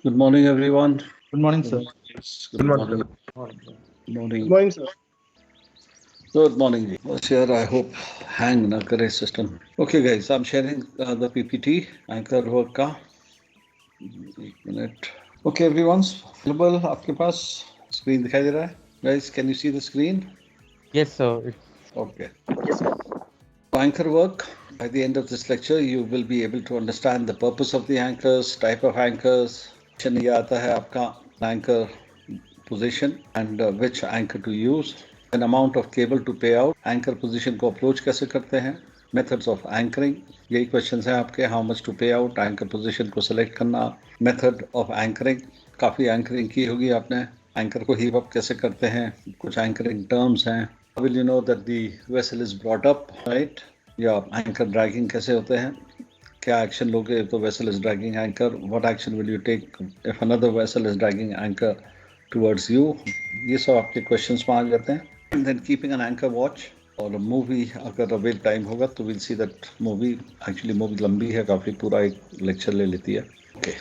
Good morning, everyone. Good morning, Good sir. morning. Yes, Good good morning, sir. morning. Morning, sir. Good Good morning. morning, sir. Good morning. Ji. बस यार, I hope hang ना करे system. Okay, guys, I'm sharing the PPT anchor work का. एक minute. Okay, everyone's available. आपके पास screen दिखाई दे रहा है? Guys, can you see the screen? Yes, sir. Okay. Anchor work. By the end of this lecture, you will be able to understand the purpose of the anchors, type of anchors. ये आता है आपका anchor position and which anchor to use, an amount of cable to pay out, anchor position को approach कैसे करते हैं, methods of anchoring, यही questions हैं आपके, how much to pay out, anchor position को select करना, method of anchoring, काफ़ी anchoring की होगी आपने, anchor को heave up कैसे करते हैं, कुछ anchoring terms हैं, how will you know that the vessel is brought up, right, या anchor dragging कैसे होते हैं, क्या एक्शन लोगे तो vessel is dragging anchor, what action will you take if another vessel is dragging anchor towards you, ये सब आपके क्वेश्चंस में आ जाते हैं. And then keeping an anchor watch और मूवी अगर अवेल टाइम होगा तो will see that movie. Actually movie लंबी है काफ़ी, पूरा एक लेक्चर ले लेती है. ओके,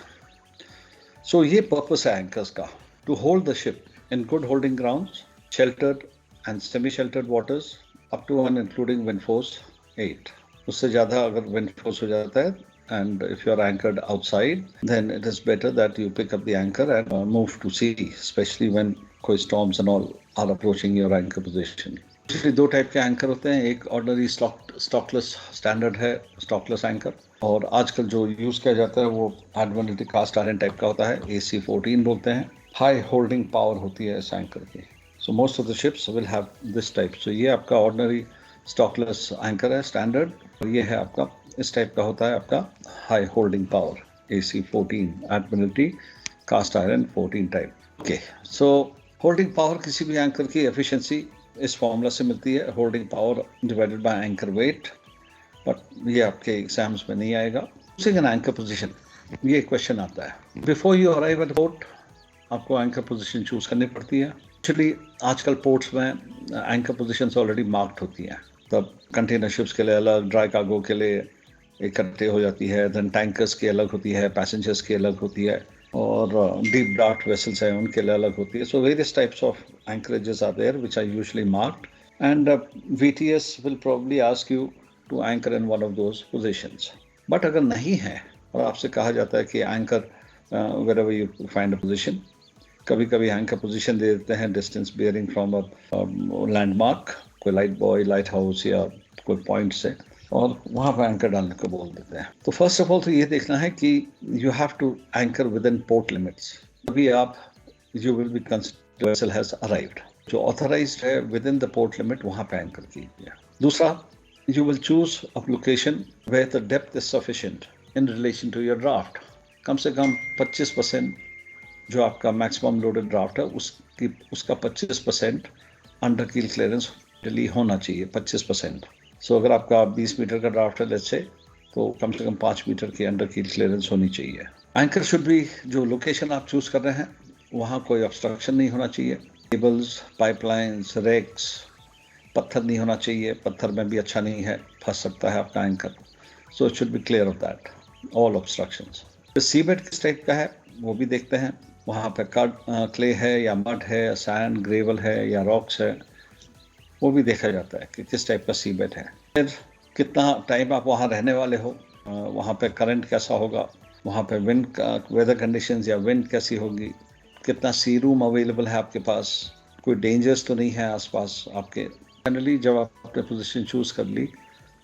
सो ये पर्पस है एंकर्स का, to hold the ship in good holding grounds, sheltered and semi sheltered waters up to and including wind force 8. उससे ज़्यादा अगर विंड फोर्स हो जाता है and if you are anchored outside, then it is better that you pick up the anchor and move to sea, especially when कोई storms and all are approaching your anchor position. Usually दो type के anchor होते हैं, एक ordinary स्टॉकलेस standard है, स्टॉकलेस anchor, और आजकल जो यूज़ किया जाता है वो एडवांटेटिक कास्ट आयरन टाइप का होता है, AC14 बोलते हैं. हाई होल्डिंग पावर होती है इस एंकर की. So most of the ships will have this type. So ये आपका ऑर्डनरी स्टॉकलेस एंकर है स्टैंडर्ड, और ये है आपका इस टाइप का होता है आपका high holding power AC14 admiralty cast iron 14 type. Okay, so holding power किसी भी एंकर की एफिशिएंसी इस फॉर्मूला से मिलती है, holding power divided by anchor weight, but ये आपके एग्जाम्स में नहीं आएगा. चूजिंग एन एंकर पोजीशन, ये क्वेश्चन आता है. Before you arrive at port आपको एंकर पोजीशन चूज करनी पड़ती है. एक्चुअली आजकल पोर्ट्स में एंकर पोजीशंस ऑलरेडी मार्क्ड होती हैं, तब कंटेनर शिप्स के लिए अलग, ड्राई कार्गो के लिए इकट्ठे हो जाती है, देन टैंकर्स की अलग होती है, पैसेंजर्स की अलग होती है, और डीप डार्ट वेसल्स हैं उनके लिए अलग होती है. So various types of anchorages are there which are usually marked, and VTS will probably ask you to anchor in one of those positions. But अगर नहीं है और आपसे कहा जाता है कि anchor wherever you find a position, कभी कभी एंकर पोजीशन दे देते हैं distance bearing from a landmark, कोई लाइट बॉय, लाइट हाउस या कोई पॉइंट से, और वहाँ पर एंकर डालने को बोल देते हैं. तो फर्स्ट ऑफ ऑल तो ये देखना है कि you have to anchor within port limits. अभी आप you will be considered vessel has arrived, जो ऑथराइज्ड है within the port limit वहाँ पे एंकर कीजिए. दूसरा, you will choose a location where the depth is sufficient in relation to your draft. कम से कम 25% जो आपका मैक्सिमम लोडेड ड्राफ्ट है उसका 25% अंडर कील क्लियरेंस होना चाहिए. 25%. सो अगर आपका 20 मीटर का ड्राफ्ट है लेट्स से, तो कम से कम 5 मीटर की अंडर कील क्लियरेंस होनी चाहिए. एंकर शुड भी, जो लोकेशन आप चूज कर रहे हैं वहाँ कोई ऑब्स्ट्रक्शन नहीं होना चाहिए. केबल्स, पाइपलाइंस, रेक्स, पत्थर नहीं होना चाहिए, पत्थर में भी अच्छा नहीं है, फंस सकता है आपका anchor. So it should B clear of that, all obstructions. Seabed किस टाइप का है वो भी देखते हैं, वहाँ पे क्ले है या मड है, सैंड, ग्रेवल है या रॉक्स है, वो भी देखा जाता है कि किस टाइप का सीबेड है. फिर कितना टाइम आप वहाँ रहने वाले हो, वहाँ पे करंट कैसा होगा, वहाँ पे विंड का वेदर कंडीशंस या विंड कैसी होगी, कितना सी रूम अवेलेबल है आपके पास, कोई डेंजर्स तो नहीं है आसपास आपके. जनरली जब आप अपने पोजीशन चूज कर ली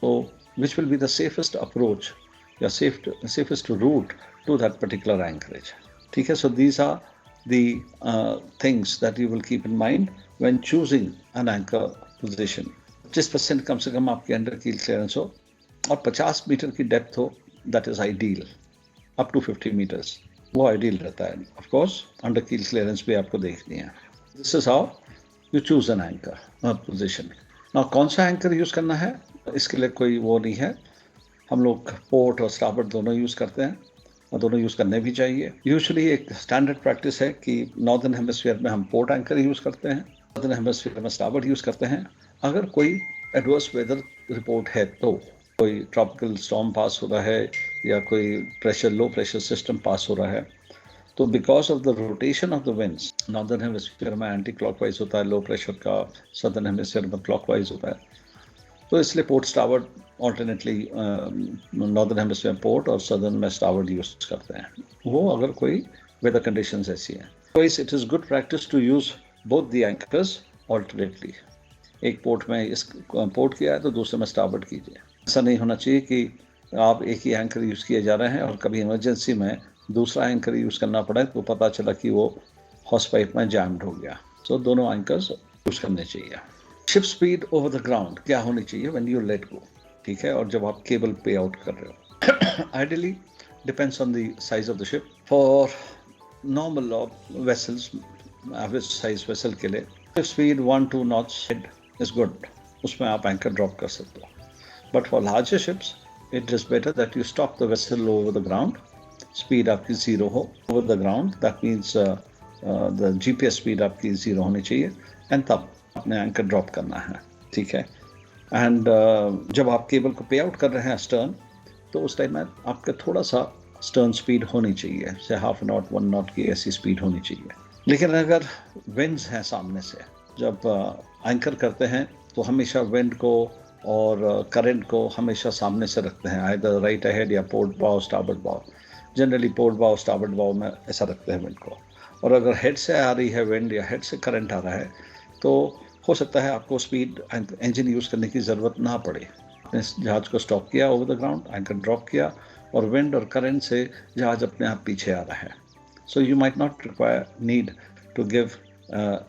तो which will be the safest approach या safest route to that particular anchorage. ठीक है, so these are the things that you will keep in mind when choosing an anchor position. 25% कम से कम आपके अंडर कील क्लियरेंस हो और 50 metre की डेप्थ हो, that is ideal. Up to 50 metres वो आइडियल रहता है. Of course under keel clearance भी आपको देखनी है. This is how you choose an anchor position. Now कौन सा एंकर यूज करना है इसके लिए कोई वो नहीं है, हम लोग पोर्ट और स्टारबोर्ड दोनों यूज करते हैं और दोनों यूज करने भी चाहिए. यूजुअली एक स्टैंडर्ड प्रैक्टिस है कि नॉर्दर्न हेमिस्फीयर में हम पोर्ट एंकर यूज करते हैं, नॉर्दर्न हेमिस्फीयर में स्टारबोर्ड यूज करते हैं. अगर कोई एडवर्स वेदर रिपोर्ट है, तो कोई ट्रॉपिकल स्टॉर्म पास हो रहा है या कोई प्रेशर लो प्रेशर सिस्टम पास हो रहा है, तो because of the rotation of the winds, northern hemisphere में एंटी क्लॉकवाइज होता है लो प्रेशर का, सदर्न हेमिस्फीयर में क्लॉकवाइज होता है, तो इसलिए पोर्ट स्टावर्ड ऑल्टरनेटली नॉर्दर्न हेमिस्फीयर में पोर्ट और सदर्न में स्टावर्ड यूज करते हैं, वो अगर कोई वेदर कंडीशंस ऐसी हैं। तो it is good practice to use both the anchors alternately. एक पोर्ट में इस पोर्ट किया है तो दूसरे में स्टावर्ड कीजिए। ऐसा नहीं होना चाहिए कि आप एक ही एंकर यूज़ किए जा रहे हैं और कभी इमरजेंसी में दूसरा एंकर यूज़ करना पड़ा तो पता चला कि वो हॉस पाइप में जैम्ड हो गया। सो दोनों एंकर्स यूज़ करने चाहिए। Ship speed over the ground क्या होनी चाहिए व्हेन यू लेट गो, ठीक है, और जब आप केबल पे आउट कर रहे हो। Ideally depends on the size of the ship. For normal vessels, average size vessel के लिए ship speed 1-2 knots is good, उसमें आप एंकर ड्रॉप कर सकते हो। But for larger ships it is better that you stop the vessel over the ground, speed आपकी 0 हो over the ground, that means the GPS speed आपकी 0 होनी चाहिए, and तब अपने एंकर ड्रॉप करना है, ठीक है। एंड जब आप केबल को पे आउट कर रहे हैं स्टर्न, तो उस टाइम में आपका थोड़ा सा स्टर्न स्पीड होनी चाहिए, से हाफ नॉट 1 नॉट की ऐसी स्पीड होनी चाहिए। लेकिन अगर विंड्स हैं सामने से, जब एंकर करते हैं तो हमेशा विंड को और करंट को हमेशा सामने से रखते हैं, आइदर राइट अहेड या पोर्ट बाव स्टार्बोर्ड बाव। जनरली पोर्ट बाव स्टार्बोर्ड बाव में ऐसा रखते हैं विंड को। और अगर हेड से आ रही है विंड या हेड से करंट आ रहा है तो हो सकता है आपको स्पीड इंजन यूज़ करने की ज़रूरत ना पड़े। आपने जहाज़ को स्टॉप किया over the ground, anchor drop किया और विंड और करंट से जहाज़ अपने आप पीछे आ रहा है। So you might not require need to give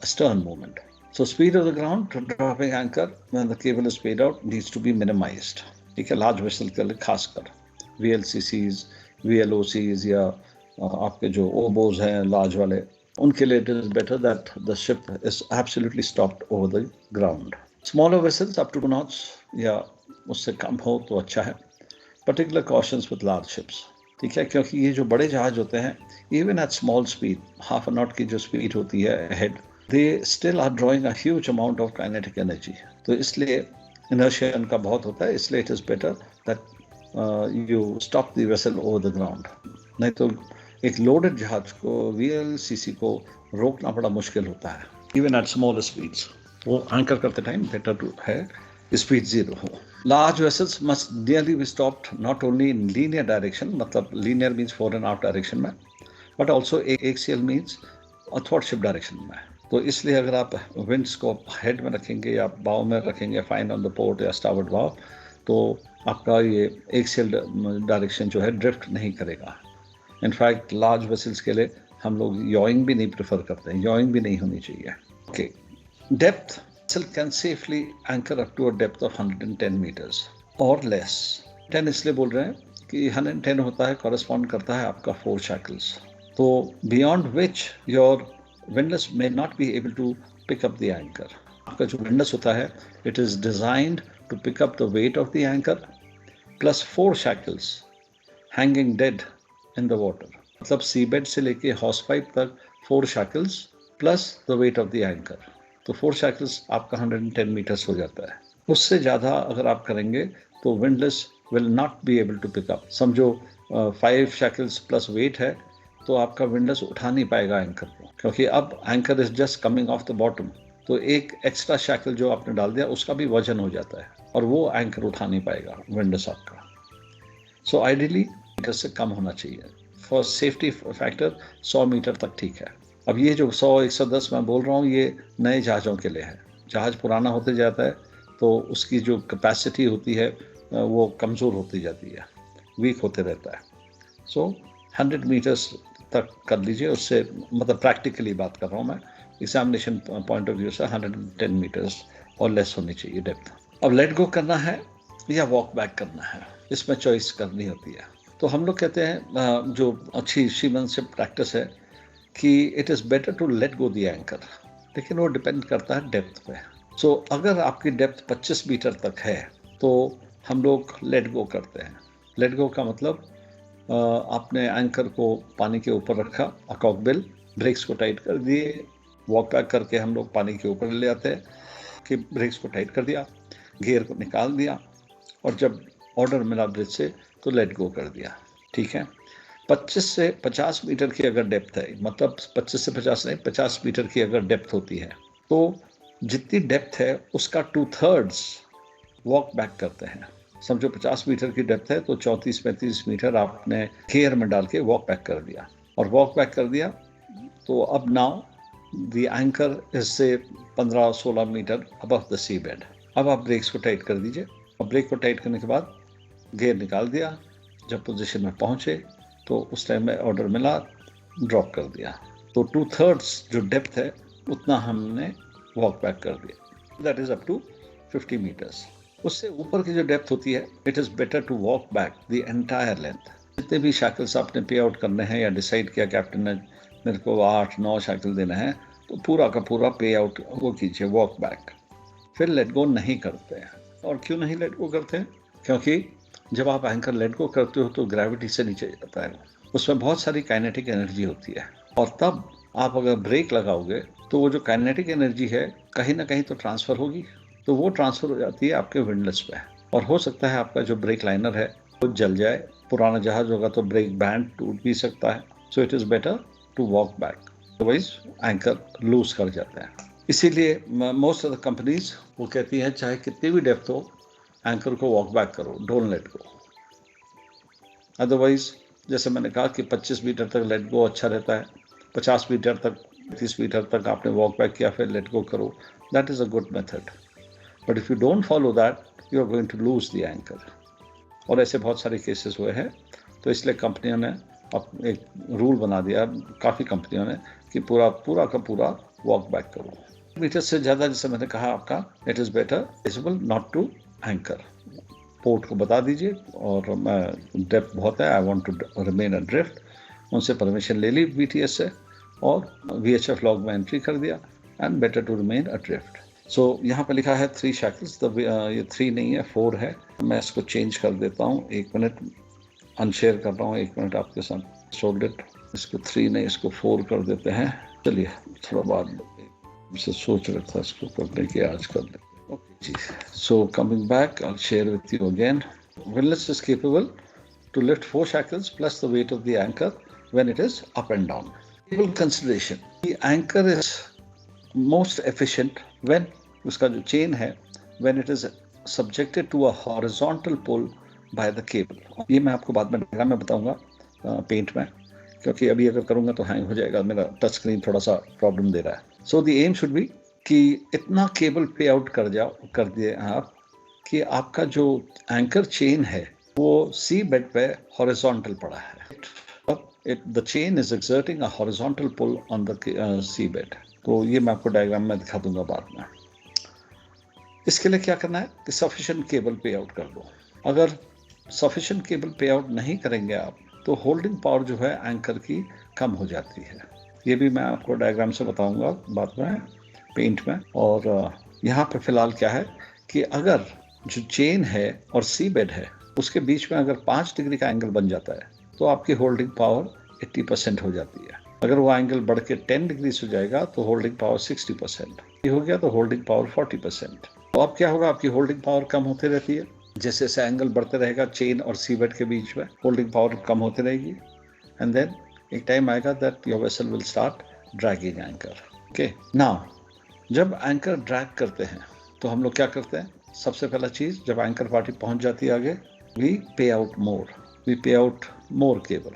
stern movement. So speed of the ground dropping anchor when the cable is paid out needs to be minimized. ठीक है, लार्ज वेसल के लिए खासकर VLCCs, VLOCs या आपके जो ओबोज हैं large वाले, उनके लिए it is better that the ship is absolutely stopped over the ground. Smaller vessels up to 2 knots या उससे कम हो तो अच्छा है। Particular cautions with large ships, ठीक है, क्योंकि ये जो बड़े जहाज होते हैं even at small speed, half a knot की जो स्पीड होती है ahead, they still are drawing a huge amount of kinetic energy. तो इसलिए inertia उनका बहुत होता है, इसलिए it is better that you stop the vessel over the ground. नहीं तो एक लोडेड जहाज को VLCC को रोकना बड़ा मुश्किल होता है even at smaller speeds. वो एंकर करते टाइम बेटर टू है स्पीड 0 हो। Large vessels must nearly be stopped not only in linear direction, मतलब linear means fore and aft direction में, but also axial means athwart ship direction में। तो इसलिए अगर आप विंड्स को हेड में रखेंगे या बाव में रखेंगे, फाइन ऑन द पोर्ट या स्टार्बोर्ड बाव, तो आपका ये एक्सियल डायरेक्शन जो है ड्रिफ्ट नहीं करेगा। इनफैक्ट लार्ज वेसल्स के लिए हम लोग यॉइंग भी नहीं प्रेफर करते हैं, यॉइंग भी नहीं होनी चाहिए। Okay, depth vessel can safely anchor up to a depth of 110 metres और लेस। 10 इसलिए बोल रहे हैं कि 110 होता है, कॉरेस्पॉन्ड करता है आपका 4 शैकल्स, तो beyond which your windlass may not be able to pick up the anchor. आपका जो windlass होता है, it is designed to pick up the weight of the anchor plus 4 shackles hanging dead in the water. मतलब seabed से लेके hawse pipe तक 4 shackles plus the weight of the anchor. तो 4 shackles आपका 110 meters हो जाता है। उससे ज़्यादा अगर आप करेंगे तो windlass will not be able to pick up. समझो 5 shackles plus weight है तो आपका विंडलेस उठा नहीं पाएगा एंकर को, क्योंकि अब anchor is just coming of the bottom, तो एक एक्स्ट्रा शैकल जो आपने डाल दिया उसका भी वजन हो जाता है और वो एंकर उठा नहीं पाएगा विंडलेस आपका। सो आइडियली मीटर से कम होना चाहिए। फॉर सेफ्टी फैक्टर 100 मीटर तक ठीक है। अब ये जो 100-110 मैं बोल रहा हूँ ये नए जहाज़ों के लिए है। जहाज़ पुराना होते जाता है तो उसकी जो कैपेसिटी होती है वो कमज़ोर होती जाती है, वीक होते रहता है। सो 100 मीटर्स तक कर लीजिए, उससे मतलब प्रैक्टिकली बात कर रहा हूँ मैं, एग्जामिनेशन पॉइंट ऑफ व्यू से 110 मीटर्स और लेस होनी चाहिए डेप्थ। अब लेट गो करना है या वॉक बैक करना है, इसमें चॉइस करनी होती है। तो हम लोग कहते हैं जो अच्छी सीमनशिप प्रैक्टिस है कि it is better to let go the anchor, लेकिन वो डिपेंड करता है डेप्थ पे। सो अगर आपकी डेप्थ 25 मीटर तक है तो हम लोग लेट गो करते हैं। लेट गो का मतलब आपने एंकर को पानी के ऊपर रखा, अकॉकबिल, ब्रेक्स को टाइट कर दिए, वॉक बैक करके हम लोग पानी के ऊपर ले आते हैं कि ब्रेक्स को टाइट कर दिया, गियर को निकाल दिया और जब ऑर्डर मिला ब्रिज से तो लेट गो कर दिया, ठीक है। 25 से 50 मीटर की अगर डेप्थ है, मतलब 25 से 50 नहीं, 50 मीटर की अगर डेप्थ होती है, तो जितनी डेप्थ है उसका 2/3 वॉक बैक करते हैं। समझो 50 मीटर की डेप्थ है तो 34-35 मीटर आपने केयर में डाल के वॉक बैक कर दिया, और वॉक बैक कर दिया तो अब नाउ द एंकर इज से 15-16 metre above the sea bed. अब आप ब्रेक्स को टाइट कर दीजिए, और ब्रेक को टाइट करने के बाद गियर निकाल दिया, जब पोजीशन में पहुंचे तो उस टाइम में ऑर्डर मिला, ड्रॉप कर दिया, तो 2/3 जो डेप्थ है उतना हमने वॉक बैक कर दिया, that is up to 50 metres. उससे ऊपर की जो डेप्थ होती है, it is better to walk back the entire length. जितने भी शैकल्स आपने पे आउट करने हैं या डिसाइड किया कैप्टन ने मेरे को 8-9 शैकल देना है, तो पूरा का पूरा पे आउट वो कीजिए, वॉक बैक, फिर लेट गो नहीं करते हैं। और क्यों नहीं लेट गो करते हैं? क्योंकि जब आप एंकर लेट गो करते हो तो ग्रेविटी से नीचे जाता है, उसमें बहुत सारी काइनेटिक एनर्जी होती है, और तब आप अगर ब्रेक लगाओगे तो वो जो काइनेटिक एनर्जी है कहीं ना कहीं तो ट्रांसफर होगी, तो वो ट्रांसफर हो जाती है आपके विंडलेस पे, और हो सकता है आपका जो ब्रेक लाइनर है वो जल जाए। पुराना जहाज होगा तो ब्रेक बैंड टूट भी सकता है। So it is better to walk back, otherwise anchor lose कर जाता है। इसीलिए मोस्ट ऑफ द कंपनीज वो कहती हैं चाहे कितनी भी डेप्थ हो, एंकर को वॉक बैक करो, डोंट लेट गो। अदरवाइज जैसे मैंने कहा कि 25 मीटर तक लेट गो अच्छा रहता है, 50 मीटर तक, 30 मीटर तक आपने वॉक बैक किया फिर लेट गो करो, that is a good method. But if you don't follow that, you are going to lose the anchor. और ऐसे बहुत सारे केसेस हुए हैं, तो इसलिए कंपनियों ने अब एक रूल बना दिया, काफ़ी कंपनियों ने, कि पूरा का पूरा वॉक बैक करो। मीटर से ज़्यादा, जैसे मैंने कहा आपका, it is better visible not to anchor. Port को बता दीजिए, और मैं डेप्थ बहुत है, I want to remain adrift, उनसे परमिशन ले ली BTS से, और VHF लॉग में एंट्री कर दिया, एंड बेटर टू रिमेन अड्रिफ्ट। सो यहाँ पे लिखा है 3 शैकल्स, ये 3 नहीं है, 4 है। मैं इसको चेंज कर देता हूँ, 1 मिनट अनशेयर कर रहा हूँ, 1 मिनट आपके साथ सोल्ड इट। इसको 3 नहीं, इसको 4 कर देते हैं। चलिए, थोड़ा बाद से सोच रहा था इसको करने के, आज कर लेते। ओके जी, so coming back, I share with you again. Windlass is capable to lift 4 shackles plus the weight of the anchor when it is up and down. Cable consideration: the anchor is most efficient when उसका जो chain है, when it is subjected to a horizontal pull by the cable. ये मैं आपको बाद में diagram में बताऊंगा पेंट में, क्योंकि अभी अगर करूंगा तो हैंग हो जाएगा, मेरा टच स्क्रीन थोड़ा सा प्रॉब्लम दे रहा है। So the aim should be कि इतना केबल पे आउट कर दिए आप कि आपका जो एंकर चेन है वो सी बेड पे हॉरिजॉन्टल पड़ा है। The chain is exerting a horizontal pull on the sea bed. तो ये मैं आपको डायग्राम में दिखा दूंगा बाद में। इसके लिए क्या करना है कि सफिशिएंट केबल पे आउट कर दो। अगर सफिशिएंट केबल पे आउट नहीं करेंगे आप, तो होल्डिंग पावर जो है एंकर की कम हो जाती है। ये भी मैं आपको डायग्राम से बताऊंगा बाद में पेंट में। और यहाँ पे फिलहाल क्या है कि अगर जो चेन है और सी बेड है उसके बीच में अगर 5 डिग्री का एंगल बन जाता है तो आपकी होल्डिंग पावर 80% हो जाती है। अगर वो एंगल बढ़ के 10 डिग्री हो जाएगा तो होल्डिंग पावर 60%, ये हो गया तो होल्डिंग पावर 40%। तो अब क्या होगा, आपकी होल्डिंग पावर कम होती रहती है, जैसे जैसे एंगल बढ़ते रहेगा चेन और सी बेड के बीच में होल्डिंग पावर कम होती रहेगी, एंड देन एक टाइम आएगा that your vessel will start dragging anchor. Okay, now जब एंकर ड्रैग करते हैं तो हम लोग क्या करते हैं, सबसे पहला चीज़, जब एंकर पार्टी पहुंच जाती है आगे, वी पे आउट मोर केबल।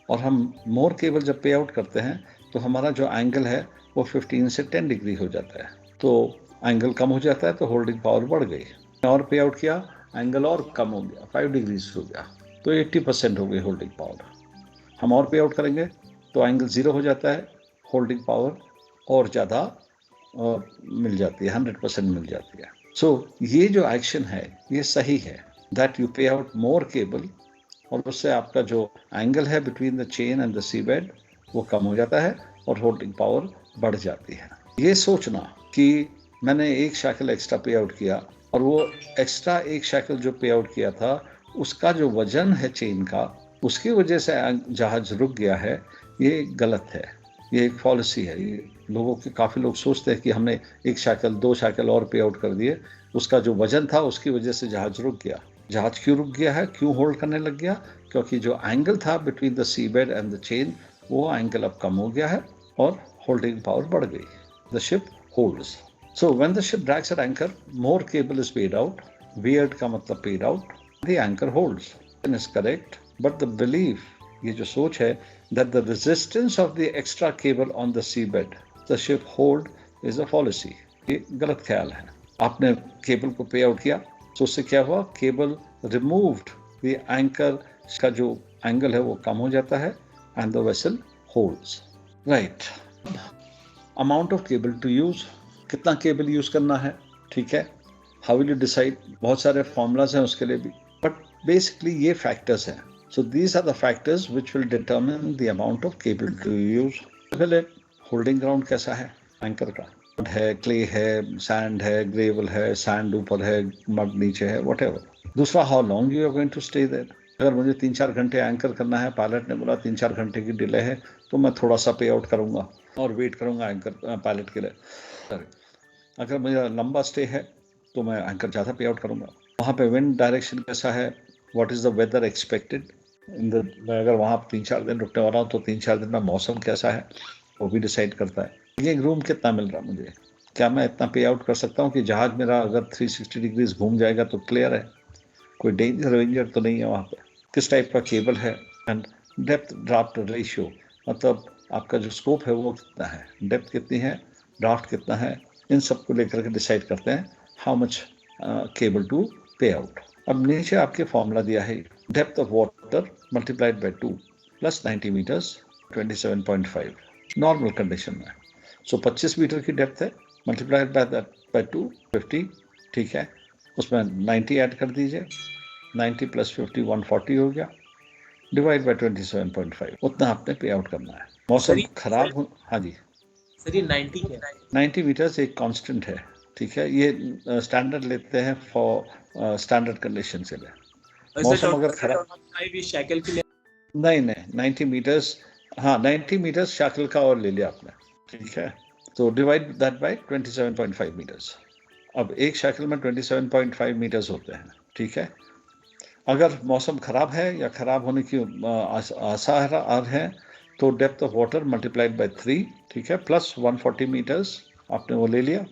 और हम मोर केबल जब पे आउट करते हैं तो हमारा जो एंगल है वो 15 से 10 डिग्री हो जाता है, तो एंगल कम हो जाता है तो होल्डिंग पावर बढ़ गई। और पे आउट किया, एंगल और कम हो गया, 5 डिग्री हो गया, तो 80% हो गई होल्डिंग पावर। हम और पे आउट करेंगे तो एंगल 0 हो जाता है, होल्डिंग पावर और ज़्यादा मिल जाती है, 100% मिल जाती है। सो ये जो एक्शन है ये सही है, that you pay out more cable, और उससे आपका जो एंगल है between the chain and the sea bed वो कम हो जाता है और होल्डिंग पावर बढ़ जाती है। ये सोचना कि मैंने 1 शैकल एक्स्ट्रा पे आउट किया और वो एक्स्ट्रा 1 शैकल जो पे आउट किया था उसका जो वजन है चेन का, उसकी वजह से जहाज रुक गया है, ये गलत है, ये एक पॉलिसी है। ये लोगों के काफ़ी लोग सोचते हैं कि हमने 1 शैकल 2 शैकल और पे आउट कर दिए, उसका जो वजन था उसकी वजह से जहाज रुक गया। जहाज क्यों रुक गया है, क्यों होल्ड करने लग गया? क्योंकि जो एंगल था between the sea bed and the chain, वो एंगल अब कम हो गया है और होल्डिंग पावर बढ़ गई. The ship holds. So when the ship drags at anchor, more cable is paid out. Veered का मतलब paid out. The anchor holds. Is correct, but the belief, ये जो सोच है, that the resistance of the extra cable on the seabed, the ship hold, is a fallacy. ये गलत ख्याल है. आपने केबल को पे आउट किया तो उससे क्या हुआ? केबल रिमूव्ड द एंकर का जो एंगल है वो कम हो जाता है and the vessel holds. Right. Amount of cable to use, कितना केबल यूज करना है, ठीक है. How will you decide? बहुत सारे फॉर्मूलाज हैं उसके लिए भी, बट बेसिकली ये फैक्टर्स हैं. So these are the factors which will determine the amount of cable to use. पहले होल्डिंग ग्राउंड कैसा है एंकर का? है, क्ले है, सैंड है, ग्रेवल है, सैंड ऊपर है, मड नीचे है, व्हाटएवर. दूसरा, how long you are going to stay there. अगर मुझे 3-4 घंटे एंकर करना है, पायलट ने बोला 3-4 घंटे की डिले है, तो मैं थोड़ा सा पे आउट करूंगा और वेट करूंगा एंकर पायलट के लिए. अगर मेरा लंबा स्टे है तो मैं एंकर ज़्यादा पे आउट करूंगा. वहाँ पे विंड डायरेक्शन कैसा है, what is the weather expected. मैं अगर वहाँ 3-4 दिन रुकने वाला हूँ तो 3-4 दिन में मौसम कैसा है वो भी डिसाइड करता है. ये रूम कितना मिल रहा मुझे, क्या मैं इतना पे आउट कर सकता हूँ कि जहाज मेरा अगर 360 डिग्रीज घूम जाएगा तो क्लियर है, कोई डेंजर तो नहीं है वहाँ पे. किस टाइप का केबल है. एंड डेप्थ ड्राफ्ट रेशियो, मतलब आपका जो स्कोप है वो कितना है, डेप्थ कितनी है, ड्राफ्ट कितना है, इन सब को लेकर के डिसाइड करते हैं how much cable to pay out. अब नीचे आपके फॉर्मूला दिया है. Depth of water multiplied by 2 plus 90 metres 27.5 normal condition में. सो 25 मीटर की डेप्थ है, मल्टीप्लाइड बाय 2 50, ठीक है. उसमें 90 ऐड कर दीजिए, 90 प्लस 50 140 हो गया, डिवाइड बाय 27.5. उतना आपने पे आउट करना है. मौसम खराब हो. हाँ जी सर, ये 90 क्या है? 90 मीटर्स एक कांस्टेंट है, ठीक है. ये स्टैंडर्ड लेते हैं फॉर स्टैंडर्ड कंडीशन से. मौसम अगर खराब, शैकल के लिए नहीं 90 मीटर्स, हाँ 90 मीटर्स शैकल का और ले लिया आपने, ठीक है. तो डिवाइड दैट बाय 27.5 मीटर्स. अब एक शैकल में 27.5 मीटर्स होते हैं, ठीक है. अगर मौसम खराब है या खराब होने की आसार है तो depth of water multiplied bye 3, ठीक है, प्लस 140 मीटर्स आपने वो ले लिया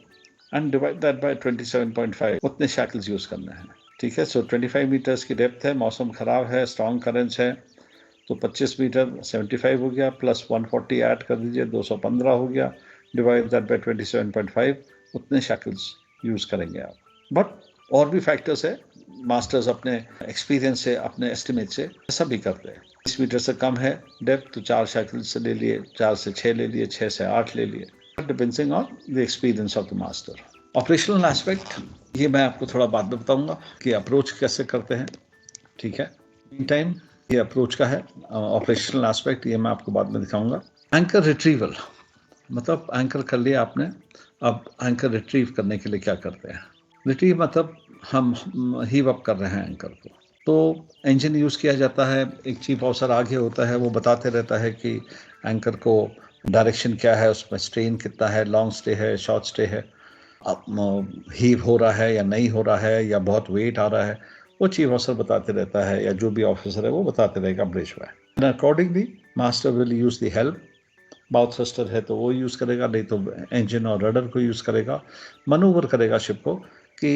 एंड डिवाइड दैट बाय 27.5. उतने शैकल्स यूज करने हैं, ठीक है. सो 25 मीटर्स की डेप्थ है, मौसम खराब है, स्ट्रॉन्ग करेंट्स है, तो 25 मीटर 75 हो गया, प्लस 140 ऐड कर दीजिए, 215 हो गया, डिवाइड दैट बाय 27.5. उतने शैकल्स यूज करेंगे आप. बट और भी फैक्टर्स है, मास्टर्स अपने एक्सपीरियंस से, अपने एस्टिमेट से ऐसा भी करते हैं. 20 मीटर से कम है डेप्थ तो 4 शैकल से ले लिए, 4 से 6 ले लिए, 6 से 8 ले लिए, depending on the experience of the master. Operational aspect ये मैं आपको थोड़ा बाद में बताऊंगा कि अप्रोच कैसे करते हैं, ठीक है. मीन टाइम ये अप्रोच का है. ऑपरेशनल एस्पेक्ट ये मैं आपको बाद में दिखाऊंगा. एंकर रिट्रीवल, मतलब एंकर कर लिया आपने, अब एंकर रिट्रीव करने के लिए क्या करते हैं. रिट्रीव मतलब हम हीव अप कर रहे हैं एंकर को, तो इंजन यूज़ किया जाता है. एक चीफ ऑफिसर आगे होता है, वो बताते रहता है कि एंकर को डायरेक्शन क्या है, उसमें स्ट्रेन कितना है, लॉन्ग स्टे है, शॉर्ट स्टे है, हीव हो रहा है या नहीं हो रहा है, या बहुत वेट आ रहा है, वो चीफ ऑफिसर बताते रहता है, या जो भी ऑफिसर है वो बताते रहेगा ब्रिज में. And accordingly master will use the help. Bow thruster है तो वो यूज़ करेगा, नहीं तो इंजन और रडर को यूज़ करेगा, मनूवर करेगा शिप को कि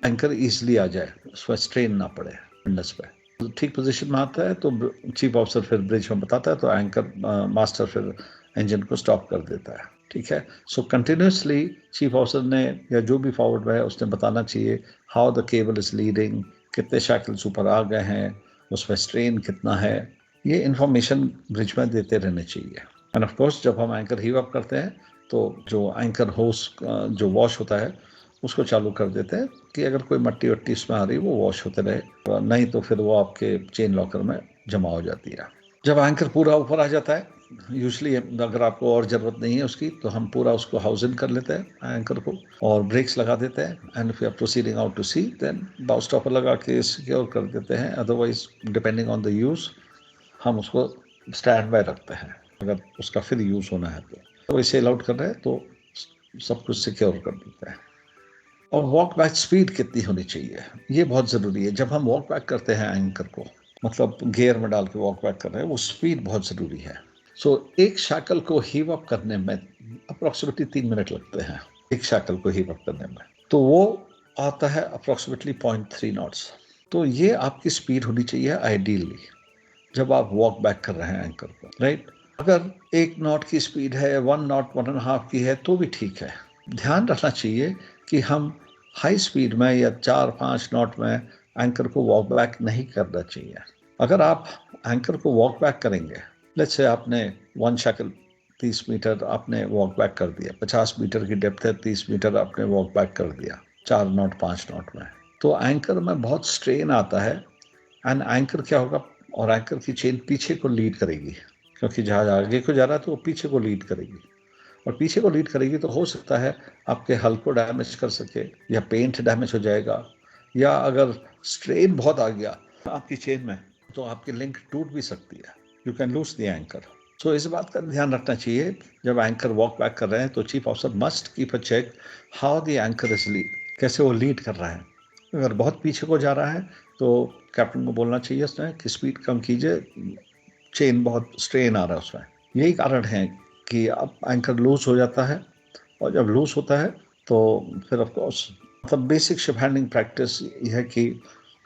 एंकर ईजिली आ जाए, उस पर स्ट्रेन ना पड़े विंडस पे. तो ठीक पोजीशन में आता है तो चीफ ऑफिसर फिर ब्रिज में बताता है, तो एंकर मास्टर फिर इंजन को स्टॉप कर देता है, ठीक है. सो कंटिन्यूसली चीफ ऑफिसर ने या जो भी फॉरवर्ड में है उसने बताना चाहिए how the cable is leading, कितने शैकल्स ऊपर आ गए हैं, उसमें स्ट्रेन कितना है, ये इन्फॉर्मेशन ब्रिज में देते रहने चाहिए. एंड ऑफ कोर्स जब हम एंकर हीव अप करते हैं तो जो एंकर होस जो वॉश होता है उसको चालू कर देते हैं कि अगर कोई मट्टी वट्टी इसमें आ रही वो वॉश होते रहे, नहीं तो फिर वो आपके चेन लॉकर में जमा हो जाती है. जब एंकर पूरा ऊपर आ जाता है, यूजली अगर आपको और ज़रूरत नहीं है उसकी, तो हम पूरा उसको हाउस इन कर लेते हैं एंकर को और ब्रेक्स लगा देते हैं. And if you are proceeding out to sea then bow stopper लगा के सिक्योर कर देते हैं. Otherwise depending on the use हम उसको स्टैंड बाय रखते हैं, अगर उसका फिर यूज़ होना है तो इसे अलाउट कर रहे हैं तो सब कुछ सिक्योर कर देते हैं. और वॉक बैक स्पीड कितनी होनी चाहिए, ये बहुत ज़रूरी है। जब हम वॉक बैक करते हैं एंकर को, मतलब गियर में डाल के वॉक बैक कर रहे हैं, वो स्पीड बहुत ज़रूरी है। सो एक शैकल को हीव अप करने में अप्रॉक्सीमेटली 3 मिनट लगते हैं, एक शैकल को हीव अप करने में। तो वो आता है अप्रॉक्सीमेटली 0.3 नॉट्स। तो ये आपकी स्पीड होनी चाहिए आइडियली जब आप वॉक बैक कर रहे हैं एंकर को, राइट। अगर 1 नॉट की स्पीड है, 1 नॉट 1.5 की है तो भी ठीक है। ध्यान रखना चाहिए कि हम हाई स्पीड में या 4-5 नॉट में एंकर को वॉक बैक नहीं करना चाहिए। अगर आप एंकर को वॉक बैक करेंगे, लेट्स से आपने 1 शैकल 30 मीटर आपने वॉक बैक कर दिया, 50 मीटर की डेप्थ है, 30 मीटर आपने वॉक बैक कर दिया 4 नॉट 5 नॉट में, तो एंकर में बहुत स्ट्रेन आता है। एंड एंकर क्या होगा, और एंकर की चेन पीछे को लीड करेगी, क्योंकि जहाज आगे को जा रहा है तो वो पीछे को लीड करेगी, और पीछे को लीड करेगी तो हो सकता है आपके हल को डैमेज कर सके, या पेंट डैमेज हो जाएगा, या अगर स्ट्रेन बहुत आ गया आपकी चेन में तो आपकी लिंक टूट भी सकती है, you can lose the anchor. So इस बात का ध्यान रखना चाहिए जब एंकर वॉक बैक कर रहे हैं, तो chief officer must keep a check how the anchor is lead, कैसे वो लीड कर रहा है। अगर बहुत पीछे को जा रहा है तो कैप्टन को बोलना चाहिए उसने कि स्पीड कम कीजिए, चेन बहुत स्ट्रेन आ रहा है उसमें। यही कारण है कि अब एंकर लूज हो जाता है, और जब लूज होता है तो फिर ऑफ कोर्स मतलब बेसिक शिप हैंडलिंग प्रैक्टिस यह है कि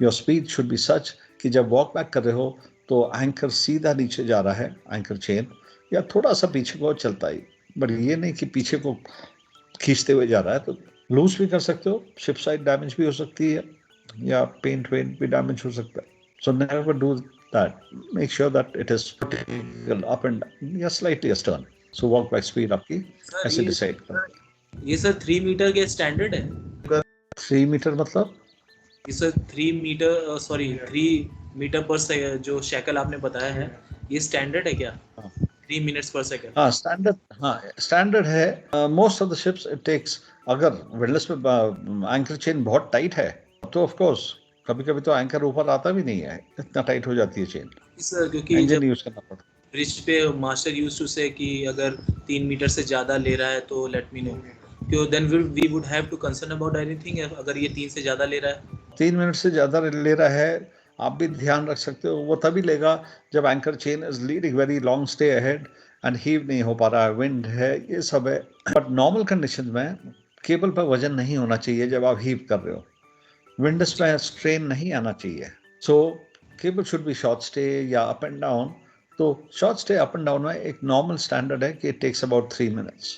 योर स्पीड शुड बी सच कि जब वॉक बैक कर रहे हो तो एंकर सीधा नीचे जा रहा है, एंकर चेन, या थोड़ा सा पीछे को चलता ही, बट ये नहीं कि पीछे को खींचते हुए जा रहा है। तो लूज भी कर सकते हो, शिप साइड डैमेज भी हो सकती है, या पेंट वेंट भी डैमेज हो सकता है। So never do that, make sure that it is up and या स्लाइटली astern। So walk back speed आपकी सर ऐसे डिसाइड कर। ये सर 3 मीटर के स्टैंडर्ड है? 3 मीटर मतलब? ये सर 3 मीटर, सॉरी 3 मीटर पर सेकंड जो शैकल आपने बताया है, ये स्टैंडर्ड है क्या? 3 मिनट्स पर सेकंड? हाँ स्टैंडर्ड, हाँ स्टैंडर्ड है। Most of the ships it takes, अगर विंडलेस में एंकर चेन बहुत टाइट है तो ऑफ कोर्स कभी कभी तो एंकर ऊपर आता भी नहीं है, इतना टाइट हो जाती है चेन, सर क्योंकि इंजन जब यूज करना पड़ता है। ब्रिज पे मास्टर यूज टू से कि अगर 3 मीटर से ज़्यादा ले रहा है तो लेट मी नो, क्यों then we would have to concern about anything अगर ये 3 से ज़्यादा ले रहा है। 3 मिनट से ज़्यादा ले रहा है, आप भी ध्यान रख सकते हो, वो तभी लेगा जब anchor chain is leading very long stay ahead and heave नहीं हो पा रहा है, विंड है, ये सब है। बट नॉर्मल कंडीशन में केबल पर वजन नहीं होना चाहिए जब आप हीव कर रहे हो, विंडस में स्ट्रेन नहीं आना चाहिए। So cable should be short stay या अप एंड डाउन। तो short stay up and down में एक नॉर्मल स्टैंडर्ड है कि it takes about 3 minutes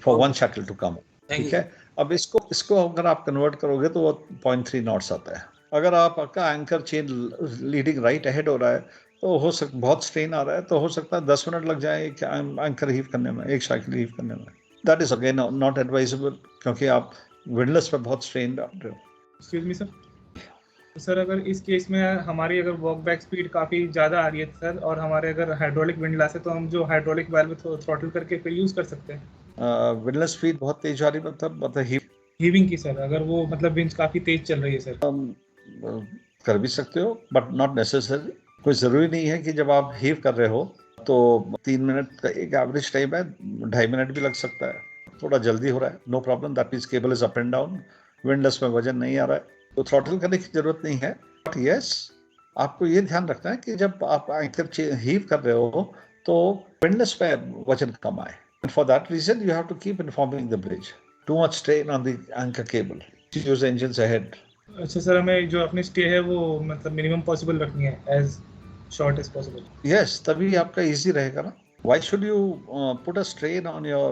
for one shackle to come. ठीक है, अब इसको अगर आप कन्वर्ट करोगे तो वो 0.3 नॉट्स आता है। अगर आपका anchor chain leading right ahead हो रहा है तो हो सकता बहुत स्ट्रेन आ रहा है तो हो सकता है 10 मिनट लग जाए एंकर हीव करने में, एक साइकिल हीव करने में। That is again not advisable, क्योंकि आप विंडलेस पे बहुत स्ट्रेन डाल रहे हो। एक्सक्यूज मी सर, तो सर अगर इस केस में हमारी अगर वॉक बैक स्पीड काफ़ी ज़्यादा आ रही है सर, और हमारे अगर हाइड्रोलिक विंडलास है, तो हम जो हाइड्रोलिक वाल्व थ्रॉटल करके फिर यूज़ कर सकते हैं? विंडलेस स्पीड बहुत तेज आ रही मतलब हीविंग की सर, अगर वो मतलब विंड काफ़ी तेज चल रही है सर। कर भी सकते हो बट नॉट नेसेसरी। कोई ज़रूरी नहीं है कि जब आप हीव कर रहे हो तो 3 मिनट का एक एवरेज टाइम है, 2.5 मिनट भी लग सकता है, थोड़ा जल्दी हो रहा है, no problem, that means cable is up and down, windlass में वजन नहीं आ रहा है तो थ्रॉटल करने की जरूरत नहीं है। बट यस, आपको ये ध्यान रखना है कि जब आप एंकर हीव कर रहे हो तो विंडलेस पे वजन कम आए। And for that reason, you have to keep informing the bridge. Too much strain on the anchor cable. Use engines ahead. अच्छा सर, हमें जो अपनी स्टे है वो मतलब मिनिमम पॉसिबल रखनी है, as short as possible. Yes, तभी आपका easy रहेगा ना। Why should you put a strain on your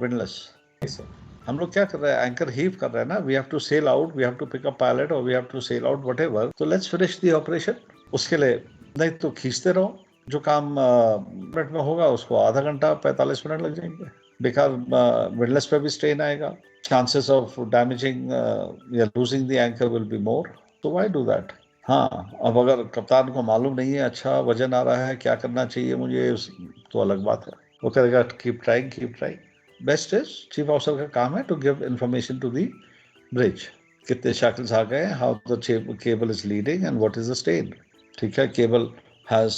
windlass? Yes, sir. हम लोग क्या कर रहे हैं, एंकर हीव कर रहे हैं ना, we have to sail out, we have to pick up pilot or we have to sail out whatever. So let's finish the operation. उसके लिए नहीं तो खींचते रहो, जो काम मिनट में होगा उसको आधा घंटा 45 मिनट लग जाएंगे, बेकार विंडलेस पे भी स्ट्रेन आएगा, चांसेस ऑफ डैमेजिंग या losing the anchor will be more, तो व्हाई डू दैट। हाँ, अब अगर कप्तान को मालूम नहीं है अच्छा वजन आ रहा है क्या करना चाहिए मुझे, तो अलग बात है, वो करेगा keep trying. Best is chief officer का काम है to give information to the bridge, कितने शैकल्स आ गए, how the cable is leading and what is the strain. ठीक है, cable has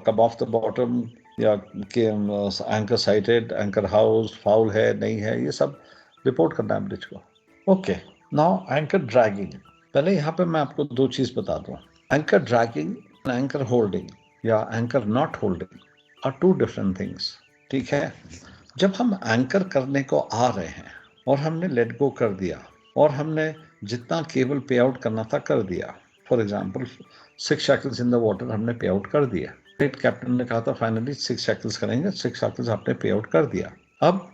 come off the bottom, या anchor sighted, anchor house foul है नहीं है, ये सब रिपोर्ट करना है ब्रिज को। Okay, now anchor dragging. पहले यहाँ पे मैं आपको दो चीज बता दूं। Anchor dragging and anchor holding या anchor not holding are two different things. ठीक है, जब हम एंकर करने को आ रहे हैं और हमने लेट गो कर दिया और हमने जितना केबल पे आउट करना था कर दिया, for example 6 shackles in the water हमने पे आउट कर दिया, ग्रेट कैप्टन ने कहा था फाइनली 6 शैकल्स करेंगे, 6 शैकल्स आपने पे आउट कर दिया। अब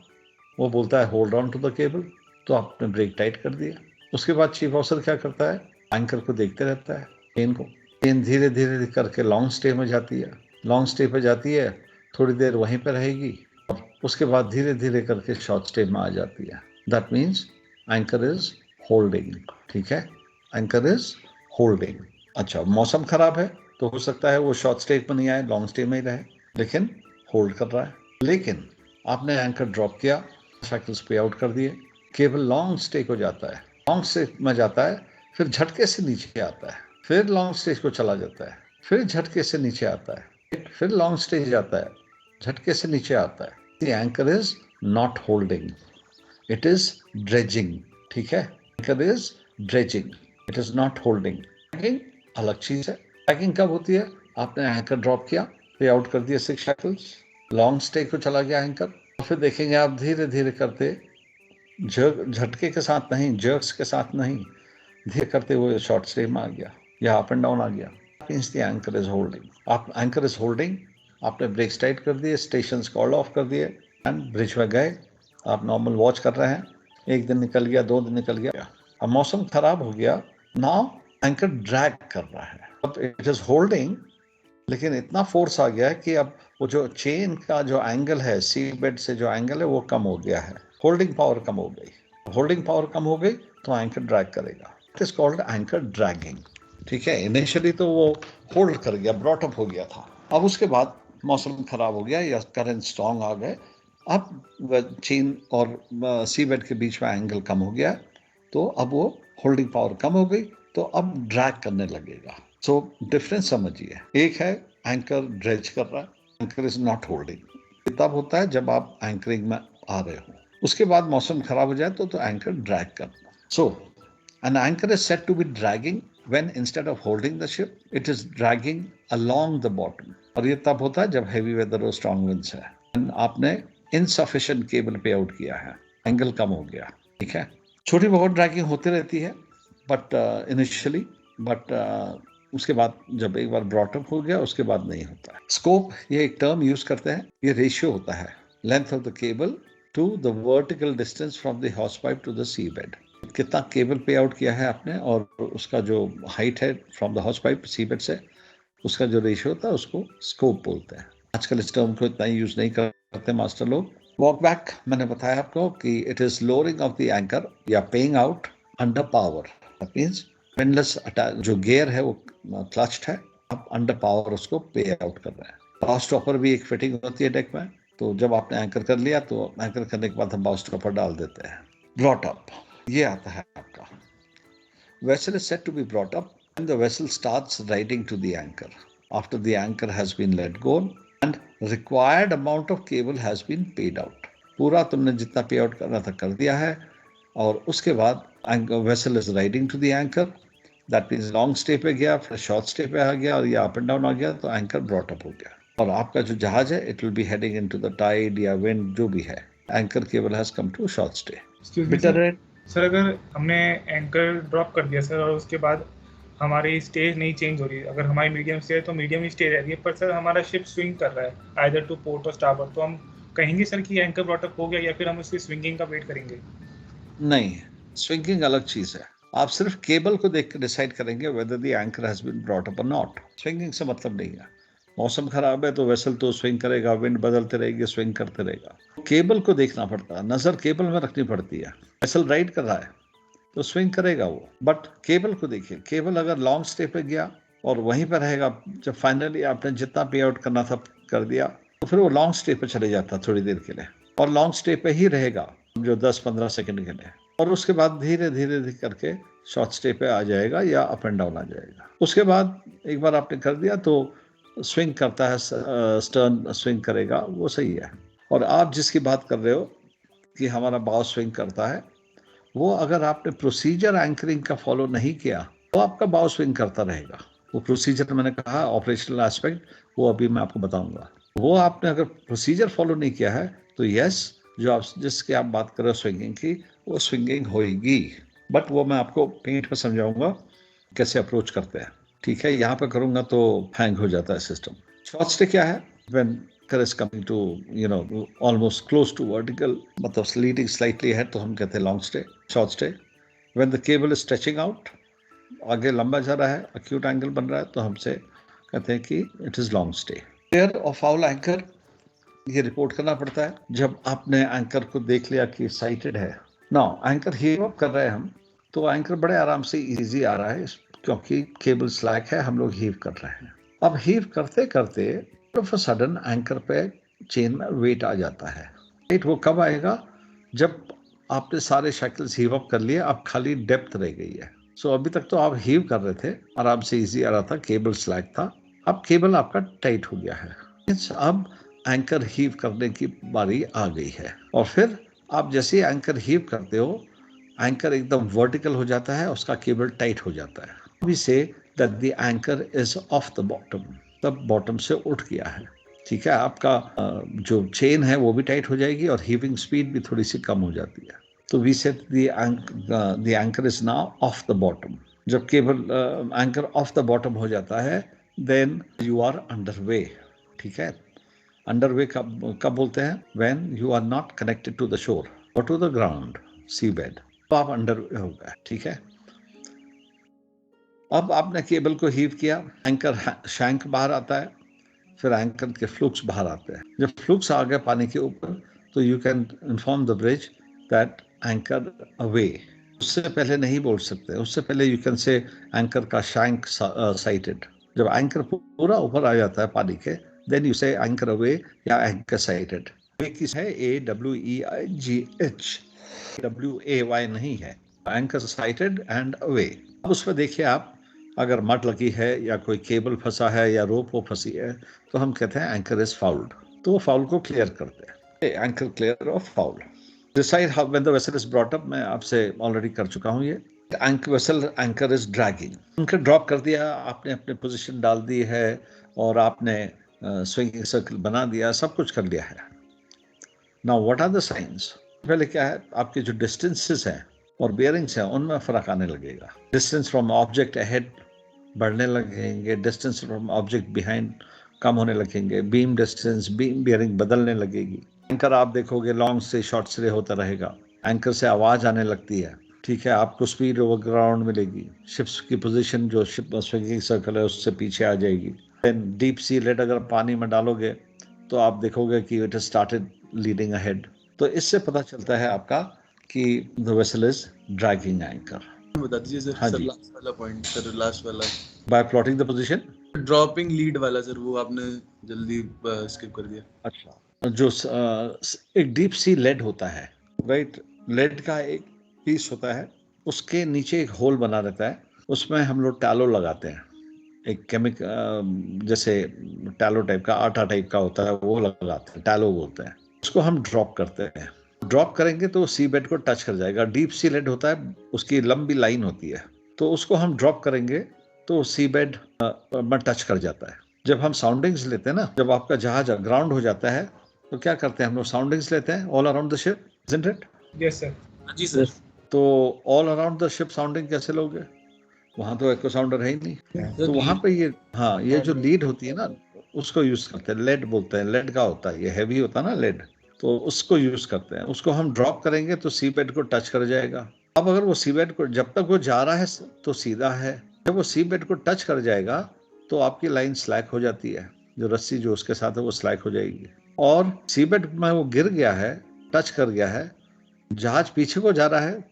वो बोलता है hold on to the cable, तो आपने ब्रेक टाइट कर दिया। उसके बाद चीफ ऑफिसर क्या करता है, एंकर को देखते रहता है, चेन को। चेन धीरे धीरे करके लॉन्ग स्टे में जाती है, लॉन्ग स्टे पे जाती है, थोड़ी देर वहीं पे रहेगी और उसके बाद धीरे धीरे करके शॉर्ट स्टे में आ जाती है। That means anchor is holding. ठीक है, एंकर इज होल्डिंग। अच्छा, मौसम खराब है तो हो सकता है वो शॉर्ट स्टे में नहीं आए, लॉन्ग स्टे में ही रहे, लेकिन होल्ड कर रहा है। लेकिन आपने एंकर ड्रॉप किया, शैकल्स पे आउट कर दिए, केबल लॉन्ग स्टे को जाता है, लॉन्ग स्टे में जाता है, फिर झटके से नीचे आता है, फिर लॉन्ग स्टे को चला जाता है, फिर झटके से नीचे आता है, फिर लॉन्ग स्टे जाता है, झटके से नीचे आता है। The anchor is not holding, it is dredging. ठीक है, anchor is dredging, it is not holding. Tracking अलग चीज है। ट्रैकिंग कब होती है, आपने एंकर ड्रॉप किया, पे आउट कर दिया 6 शैकल्स, लॉन्ग स्टे को चला गया एंकर, फिर देखेंगे आप धीरे धीरे करते, झटके के साथ नहीं, जर्क्स के साथ नहीं, धीरे करते हुए शॉर्ट स्टे में आ गया या अप एंड डाउन आ गया। Means the anchor is holding. आप एंकर इज होल्डिंग, आपने ब्रेक टाइट कर दिए, स्टेशन कॉल ऑफ कर दिए एंड ब्रिज में गए, आप नॉर्मल वॉच कर रहे हैं, एक दिन निकल गया, 2 दिन निकल गया, अब मौसम खराब हो गया, नाउ एंकर ड्रैग कर रहा है। अब इट इज होल्डिंग, लेकिन इतना फोर्स आ गया है कि अब वो जो चेन का जो एंगल है, सी बेड से जो एंगल है वो कम हो गया है, होल्डिंग पावर कम हो गई। होल्डिंग पावर कम हो गई तो एंकर ड्रैग करेगा, it is called anchor dragging. ठीक है, इनिशियली तो वो होल्ड कर गया, ब्रॉट अप हो गया था, अब उसके बाद मौसम खराब हो गया या करंट स्ट्रॉन्ग आ गए, अब चेन और सी बेड के बीच में एंगल कम हो गया, तो अब वो होल्डिंग पावर कम हो गई, तो अब ड्रैग करने लगेगा। सो डिफरेंस समझिए, एक है एंकर ड्रेज कर रहा है, एंकर इज नॉट होल्डिंग। तब होता है जब आप एंकरिंग में आ रहे हो, उसके बाद मौसम खराब हो जाए तो एंकर ड्रैग करना। So an anchor is said to be dragging when instead of holding the ship it is dragging along the bottom, और ये तब होता है जब हेवी वेदर और स्ट्रॉन्ग विंड्स है, आपने इनसफिशिएंट केबल पे आउट किया है, एंगल कम हो गया। ठीक है, छोटी बहुत ड्रैगिंग होती रहती है बट इनिशियली, बट उसके बाद जब एक बार ब्रॉटअप हो गया उसके बाद नहीं होता है। स्कोप, ये एक टर्म यूज करते हैं, ये रेशियो होता है length of the cable to the vertical distance from the hawse pipe to the sea bed. कितना केबल पे आउट किया है आपने और उसका जो हाइट है from the hawse pipe sea bed से, उसका जो रेशियो होता है उसको स्कोप बोलते हैं। आजकल इस टर्म को इतना यूज नहीं करते मास्टर लोग। वॉक बैक, मैंने बताया आपको कि it is lowering of the anchor या paying out under power. That means windlass जो गियर है वो क्लच्ड है, आप अंडर पावर उसको पे आउट कर रहे हैं। बाउ स्टॉपर भी एक फिटिंग होती है डेक में, तो जब आपने एंकर कर लिया तो एंकर करने के बाद हम बाउ स्टॉपर डाल देते हैं। ब्रॉट अप, ये आता है आपका। Vessel is said to be brought up when the vessel starts riding to the anchor, after the anchor has been let go and required amount of cable has been paid out. पूरा तुमने जितना पे out करना था कर दिया है, और उसके बाद vessel is riding to the anchor, that means long stay पे गया, फिर short stay पे आ गया और या up and down आ गया, तो anchor brought up हो गया। और आपका जो जहाज है it will be heading into the tide या wind जो भी है, anchor cable has come to short stay. Sir अगर हमने एंकर ड्रॉप कर दिया सर और उसके बाद हमारी स्टे नहीं चेंज हो रही, अगर हमारी मीडियम स्टे है तो मीडियम ही स्टे रह रही है, पर सर हमारा शिप स्विंग कर रहा है आइदर टू पोर्ट और स्टारबोर्ड, तो हम कहेंगे सर कि एंकर ब्रॉट अप हो गया या फिर हम उसकी स्विंगिंग का वेट करेंगे? नहीं, स्विंगिंग अलग चीज है। आप सिर्फ केबल को देख कर डिसाइड करेंगे whether the anchor has been brought up और नॉट। स्विंगिंग से मतलब नहीं है। मौसम खराब है तो वेसल तो स्विंग करेगा, विंड बदलते रहेगी, स्विंग करते रहेगा। केबल को देखना पड़ता है, नजर केबल में रखनी पड़ती है। वेसल राइड कर रहा है तो स्विंग करेगा वो, बट केबल को देखिए। केबल अगर लॉन्ग स्टे पे गया और वहीं पर रहेगा, जब फाइनली आपने जितना पे आउट करना था कर दिया, तो फिर वो लॉन्ग स्टे पे चले जाता थोड़ी देर के लिए, और लॉन्ग स्टे पे ही रहेगा जो 10-15 सेकंड के लिए, और उसके बाद धीरे धीरे करके शॉर्ट स्टे पे आ जाएगा या अप एंड डाउन आ जाएगा। उसके बाद एक बार आपने कर दिया तो स्विंग करता है, स्टर्न स्विंग करेगा, वो सही है। और आप जिसकी बात कर रहे हो कि हमारा बाव स्विंग करता है, वो अगर आपने प्रोसीजर एंकरिंग का फॉलो नहीं किया तो आपका बाउ स्विंग करता रहेगा। वो प्रोसीजर मैंने कहा ऑपरेशनल एस्पेक्ट, वो अभी मैं आपको बताऊंगा। वो आपने अगर प्रोसीजर फॉलो नहीं किया है तो यस, जो आप जिसकी आप बात कर रहे हो स्विंगिंग की, वो स्विंगिंग होएगी, बट वो मैं आपको पेंट में समझाऊंगा कैसे अप्रोच करते हैं। ठीक है, यहाँ पे करूंगा तो हैंग हो जाता है सिस्टम। शॉर्ट स्टे क्या है? When anchor is coming to almost close to vertical, मतलब leading slightly ahead, तो हम कहते हैं long stay, short stay. when the cable is stretching out, आगे लंबा जा रहा है, acute angle बन रहा है, तो हमसे कहते हैं कि it is long stay। clear of foul anchor ये रिपोर्ट करना पड़ता है जब आपने एंकर को देख लिया कि साइटेड है। नाउ एंकर हीव अप कर रहे हैं हम, तो एंकर बड़े आराम से इजी आ रहा है क्योंकि केबल स्लैक है, हम लोग हीव कर रहे हैं। अब हीव करते करते ऑफ अ सडन एंकर पे चेन में वेट आ जाता है। वेट वो कब आएगा? जब आपने सारे शैकल्स हीव अप कर लिए, अब खाली डेप्थ रह गई है। सो अभी तक तो आप हीव कर रहे थे, आराम से इजी आ रहा था, केबल स्लैक था, अब केबल आपका टाइट हो गया है। अब एंकर हीव करने की बारी आ गई है, और फिर आप जैसे ही एंकर हीव करते हो, एंकर एकदम वर्टिकल हो जाता है, उसका केबल टाइट हो जाता है। We say that the anchor is off the bottom, तब बॉटम से उठ गया है। ठीक है, आपका जो चेन है वो भी टाइट हो जाएगी और हीविंग स्पीड भी थोड़ी सी कम हो जाती है। तो we set the anchor is now off the bottom. जब cable anchor off the bottom हो जाता है, then you are under way. ठीक है, अंडर वे कब बोलते हैं? When you are not connected to the shore और to the ground, sea bed, तो आप अंडर वे हो गए। ठीक है, अब आपने केबल को हीव किया, एंकर शैंक बाहर आता है, फिर एंकर के फ्लुक्स बाहर आते हैं। जब फ्लुक्स आ गए पानी के ऊपर, तो you can inform the bridge that anchor away. उससे पहले नहीं बोल सकते, उससे पहले यू कैन से एंकर का शैंक साइटेड। जब एंकर पूरा ऊपर आ जाता है पानी के, देन यू से एंकर अवे या एंकर साइटेड। किस है? AWEIGH, WAY नहीं है, एंकर साइटेड एंड अवे। अब उसमें देखिए आप, अगर मड लगी है या कोई केबल फंसा है या रोप वो फंसी है, तो हम कहते हैं एंकर इज फाउल्ड, तो फाउल को क्लियर करते हैं। Anchor clear of foul. Decide how when the vessel is brought up, मैं आपसे ऑलरेडी कर चुका हूं ये। Anchor is dragging, anchor drop कर दिया आपने, अपने पोजीशन डाल दी है, और आपने स्विंगिंग सर्कल बना दिया, सब कुछ कर लिया है। Now what are the signs? पहले क्या है, आपके जो डिस्टेंसेस हैं और बेयरिंग्स हैं उनमें फर्क आने लगेगा। डिस्टेंस फ्रॉम ऑब्जेक्ट अहेड बढ़ने लगेंगे, डिस्टेंस फ्रॉम ऑब्जेक्ट बिहाइंड कम होने लगेंगे, बीम डिस्टेंस, बीम बियरिंग बदलने लगेगी। एंकर आप देखोगे लॉन्ग से शॉर्ट से होता रहेगा, एंकर से आवाज आने लगती है। ठीक है, आपको स्पीड ओवर ग्राउंड मिलेगी, शिप्स की पोजीशन जो शिप स्विंगिंग सर्कल है उससे पीछे आ जाएगी। डीप सी लेड अगर पानी में डालोगे तो आप देखोगे कि इट स्टार्टेड लीडिंग अहेड। तो इससे पता चलता है आपका कि the vessel is dragging anchor. बता दीजिए सर। हाँ सर जी, लास्ट वाला पॉइंट सर, लास्ट वाला bye plotting the position, dropping lead वाला सर, वो आपने जल्दी स्किप कर दिया। अच्छा, जो एक डीप सी लेड होता है, राइट, लेड का एक पीस होता है, उसके नीचे एक होल बना रहता है, उसमें हम लोग टैलो लगाते हैं, एक जैसे टैलो टाइप का, आटा टाइप का होता है, वो लगाते हैं, टैलो बोलते हैं। उसको हम ड्रॉप करते हैं। ड्रॉप करेंगे तो सी बेड को टच कर जाएगा। डीप सी लेड होता है, उसकी लंबी लाइन होती है, तो उसको हम ड्रॉप करेंगे तो सी बेड में टच कर जाता है। जब हम साउंडिंग्स लेते हैं ना, जब आपका जहाज ग्राउंड हो जाता है, तो क्या करते हैं हम लोग? साउंडिंग्स लेते हैं all around the ship, isn't it? Yes sir. जी सर। तो all around the ship sounding कैसे लोगे? वहां तो एको साउंडर है ही नहीं, तो वहां पे ये, हाँ, ये जो लीड होती है ना, उसको यूज करते हैं, लेड बोलते हैं, लेड का होता है, ये हैवी होता है ना लेड, तो उसको यूज करते हैं। उसको हम ड्रॉप करेंगे तो सी बेड को टच कर जाएगा। अब अगर वो सी बेड को, जब तक वो जा रहा है तो सीधा है, जब वो सी बेड को टच कर जाएगा तो आपकी लाइन स्लैक हो जाती है, जो रस्सी जो उसके साथ है वो स्लैक हो जाएगी, और सी बेड में वो गिर गया है, टच कर गया है, जहाज पीछे को जा रहा है,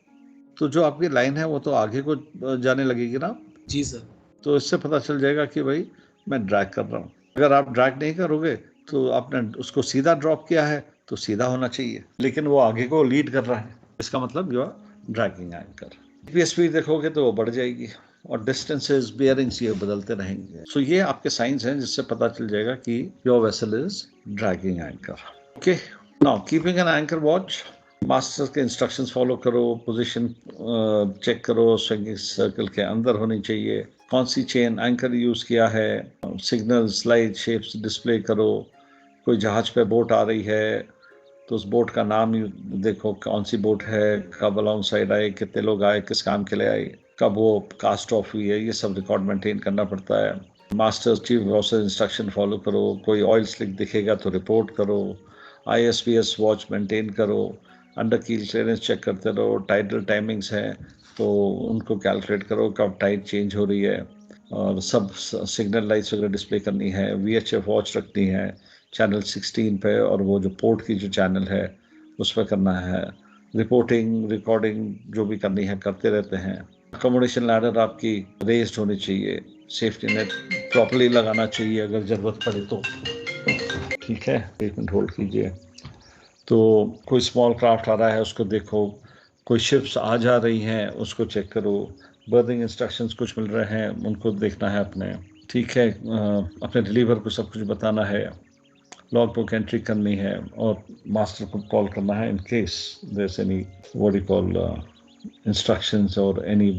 तो जो आपकी लाइन है वो तो आगे को जाने लगेगी ना। जी सर। तो इससे पता चल जाएगा कि भाई मैं ड्रैग कर रहा हूँ। अगर आप ड्रैग नहीं करोगे तो आपने उसको सीधा ड्रॉप किया है तो सीधा होना चाहिए, लेकिन वो आगे को लीड कर रहा है, इसका मतलब you are dragging anchor. GPS देखोगे तो वो बढ़ जाएगी, और डिस्टेंसेस, बियरिंग्स ये बदलते रहेंगे। सो ये आपके साइंस हैं जिससे पता चल जाएगा कि your vessel is dragging anchor. Okay, now keeping an anchor watch, master के इंस्ट्रक्शंस फॉलो करो, पोजीशन चेक करो, स्विंगिंग सर्कल के अंदर होनी चाहिए, कौन सी चेन एंकर यूज़ किया है, सिग्नल स्लाइड शेप्स डिस्प्ले करो, कोई जहाज पे बोट आ रही है तो उस बोट का नाम देखो, कौन सी बोट है, कब अलॉन्ग साइड आए, कितने लोग आए, किस काम के लिए आए, कब वो कास्ट ऑफ हुई है, ये सब रिकॉर्ड मेंटेन करना पड़ता है। Master chief officer instruction follow करो, कोई ऑयल स्लिक दिखेगा तो रिपोर्ट करो, ISPS वॉच मेंटेन करो, अंडर कील क्लियरेंस चेक करते रहो, टाइडल टाइमिंग्स हैं तो उनको कैलकुलेट करो कब टाइड चेंज हो रही है, और सब सिग्नल लाइट्स वगैरह डिस्प्ले करनी है, VHF वॉच रखनी है चैनल 16 पे, और वो जो पोर्ट की जो चैनल है उस पर करना है, रिपोर्टिंग रिकॉर्डिंग जो भी करनी है करते रहते हैं। अकोमोडेशन लैडर आपकी रेस्ड होनी चाहिए, सेफ्टी नेट प्रॉपर्ली लगाना चाहिए अगर ज़रूरत पड़े तो। ठीक है, 1 मिनट होल्ड कीजिए। तो कोई स्मॉल क्राफ्ट आ रहा है उसको देखो, कोई शिप्स आ जा रही हैं उसको चेक करो, बर्दिंग इंस्ट्रक्शंस कुछ मिल रहे हैं उनको देखना है अपने। ठीक है, अपने डिलीवर को सब कुछ बताना है, लॉग बुक एंट्री करनी है, और मास्टर को कॉल करना है in case there is any what you call instructions और एनी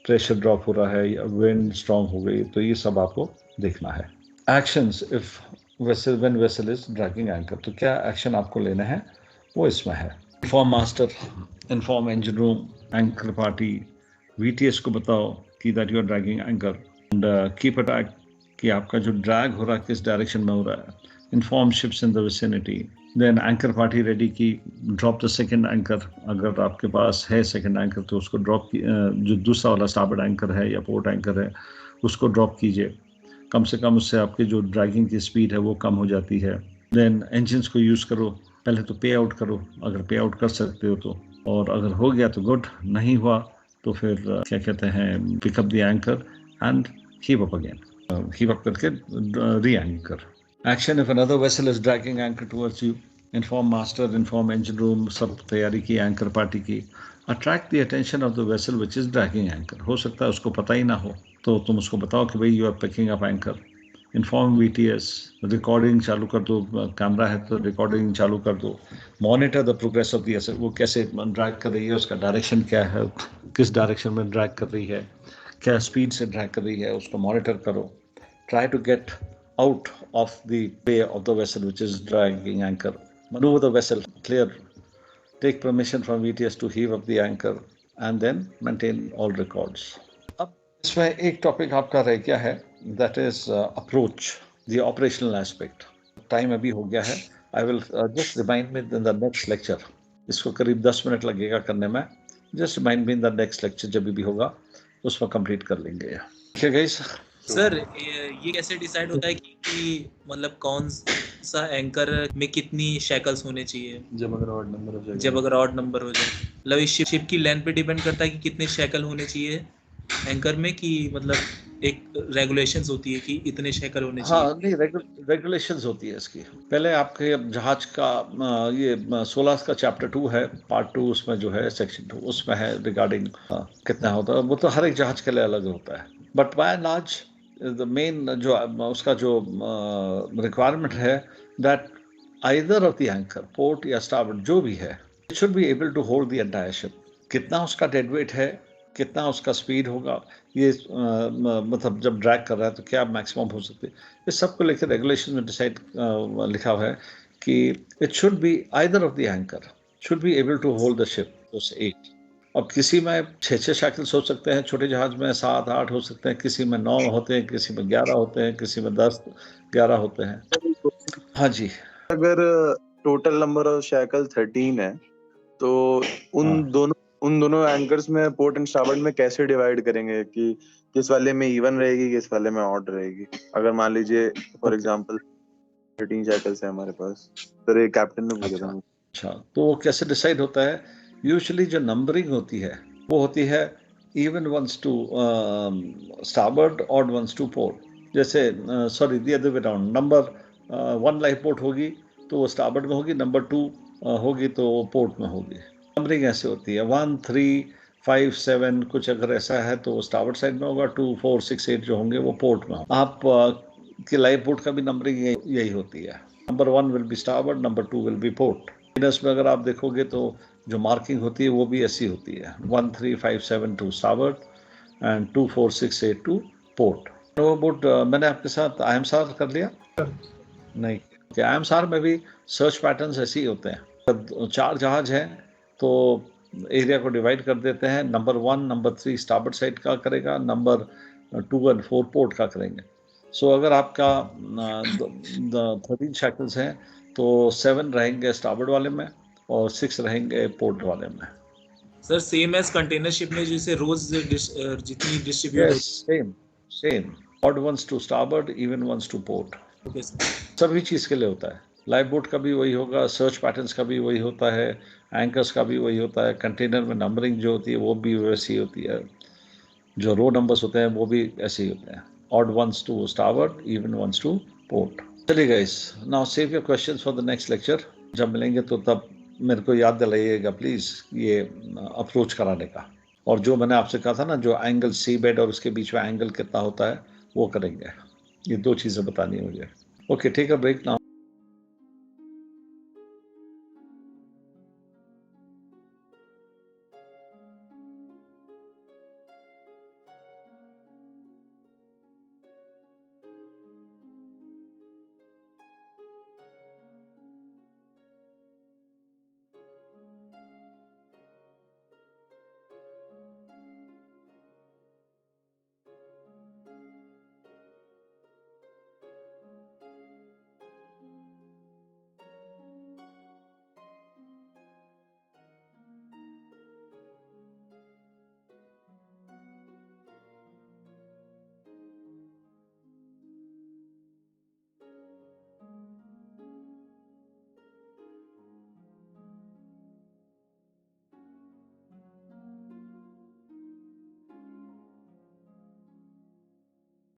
प्रेशर ड्रॉप हो रहा है या विंड स्ट्रांग हो गई, तो ये सब आपको देखना है। Actions if vessel when vessel is dragging anchor, तो क्या एक्शन आपको लेना है वो इसमें है। Inform master, inform engine room, anchor party, VTS को बताओ कि that you are dragging anchor, and keep a track कि आपका जो ड्रैग हो रहा है किस डायरेक्शन में हो रहा है। Inform ships in the vicinity, then anchor party ready की, ड्रॉप द सेकंड एंकर, अगर आपके पास है सेकंड एंकर तो उसको ड्रॉप की, जो दूसरा वाला स्टारबोर्ड एंकर है या पोर्ट एंकर है उसको ड्रॉप कीजिए, कम से कम उससे आपकी जो ड्रैगिंग की स्पीड है वो कम हो जाती है। देन इंजन्स को यूज़ करो, पहले तो पे आउट करो अगर पे आउट कर सकते हो तो, और अगर हो गया तो गुड, नहीं हुआ तो फिर क्या कहते हैं, pick up the anchor and heave up again, heave up करके री anchor. Action if another vessel is dragging anchor towards you, inform master, inform engine room, सब तैयारी की एंकर पार्टी की। Attract the attention of the vessel which is dragging anchor, हो सकता है उसको पता ही ना हो तो तुम उसको बताओ कि भाई you are picking up anchor. Inform VTS, recording चालू कर दो, कैमरा है तो रिकॉर्डिंग चालू कर दो। Monitor the progress of the vessel, वो कैसे ड्रैग कर रही है, उसका डायरेक्शन क्या है, किस डायरेक्शन में ड्रैग कर रही है, क्या स्पीड से ड्रैग कर रही है, उसको मॉनिटर करो। Try to get out of the way of the vessel which is dragging anchor. Maneuver the vessel clear. Take permission from VTS to heave up the anchor and then maintain all records. अब इसमें एक topic आपका रह गया है, that is approach, the operational aspect. Time अभी हो गया है, I will just remind me in the next lecture. इसको करीब 10 मिनट लगेगा करने में, just remind me in the next lecture जब भी होगा उसमें कंप्लीट कर लेंगे। ठीक है गाइस। सर ये कैसे डिसाइड होता है कि मतलब कौन सा एंकर में कितनी शैकल्स होने चाहिए, जब अगर ऑड नंबर हो जाए, जब अगर ऑड नंबर हो जाए, मतलब इस शिप की लेंथ पे डिपेंड करता है कि कितने शैकल होने चाहिए एंकर में, कि मतलब एक रेगुलेशंस होती है कि इतने शैकल होने चाहिए? हाँ, नहीं, रेगुलेशंस होती है इसकी। पहले आपके अब जहाज का ये 16 का चैप्टर 2 है, पार्ट 2, उसमें जो है सेक्शन 2 उसमें है रिगार्डिंग कितना होता है, वो तो हर एक जहाज के लिए अलग होता है, but by and large the main जो उसका जो रिक्वायरमेंट है that either of the anchor, port या स्टारबोर्ड जो भी है, it should be able to hold the entire ship. कितना उसका डेड वेट है, कितना उसका स्पीड होगा, ये मतलब जब ड्रैग कर रहा है तो क्या मैक्सिमम हो सकती है, इस सब को लेकर रेगुलेशन में डिसाइड लिखा हुआ है कि it should be either of the anchor should be able to hold the ship उस 8। अब किसी में 6 शैकल्स हो सकते हैं, छोटे जहाज में 7-8 हो सकते हैं, किसी में 9 होते हैं, किसी में 11 होते हैं, किसी में 10-11 होते हैं। हाँ जी, अगर टोटल नंबर ऑफ शैकल 13 है तो उन दोनों एंकर्स में पोर्ट एंड स्टारबोर्ड में कैसे डिवाइड करेंगे कि किस वाले में इवन रहेगी, किस वाले में ऑड रहेगी? अगर मान लीजिए फॉर एग्जांपल 13 शैकल्स है हमारे पास, तो ये कैप्टन ने पूछा था। अच्छा, तो वो कैसे डिसाइड होता है? यूजुअली जो नंबरिंग होती है वो होती है even ones to starboard, odd ones to port. जैसे sorry the other way around, number 1 life boat होगी तो वो स्टारबोर्ड में होगी, नंबर 2 होगी तो वो पोर्ट में होगी। नंबरिंग ऐसे होती है 1, 3, 5, 7, कुछ अगर ऐसा है तो स्टारबोर्ड साइड में होगा, 2, 4, 6, 8 जो होंगे वो पोर्ट में होगा। आप की लाइफ बोट का भी नंबरिंग यही होती है, number 1 will be starboard, number 2 will be port. में अगर आप देखोगे तो जो मार्किंग होती है वो भी ऐसी होती है, 1357 to starboard and 24682 to port. तो अबाउट मैंने आपके साथ IMSAR कर लिया नहीं? IMSAR में भी सर्च पैटर्न्स ऐसे ही होते हैं। जब 4 जहाज हैं तो एरिया को डिवाइड कर देते हैं, नंबर 1 नंबर 3 स्टारबोर्ड साइड का करेगा, नंबर 2 और 4 पोर्ट का करेंगे। सो अगर आपका 13 शैकल्स हैं तो 7 रहेंगे स्टारबोर्ड वाले में और 6 रहेंगे पोर्ट वाले में। Sir same as container ship में जैसे रोज जितनी distribute Yes, same. Odd ones to starboard, even ones to port. होती है सर। सभी चीज़ के लिए होता है। लाइफ बोट का भी वही होगा, सर्च पैटर्न्स का भी वही होता है, एंकर्स का भी वही होता है, कंटेनर में नंबरिंग जो होती है वो भी वैसी होती है, जो रो नंबर्स होते हैं वो भी ऐसे ही होते हैं। Odd ones to starboard, even ones to port. चलिए guys, now save your questions for the next lecture. जब मिलेंगे तो तब मेरे को याद दिलाइएगा प्लीज़ ये अप्रोच कराने का। और जो मैंने आपसे कहा था ना, जो एंगल सी बेड और उसके बीच में एंगल कितना होता है वो करेंगे। ये 2 चीज़ें बतानी है मुझे। Okay, take a break now.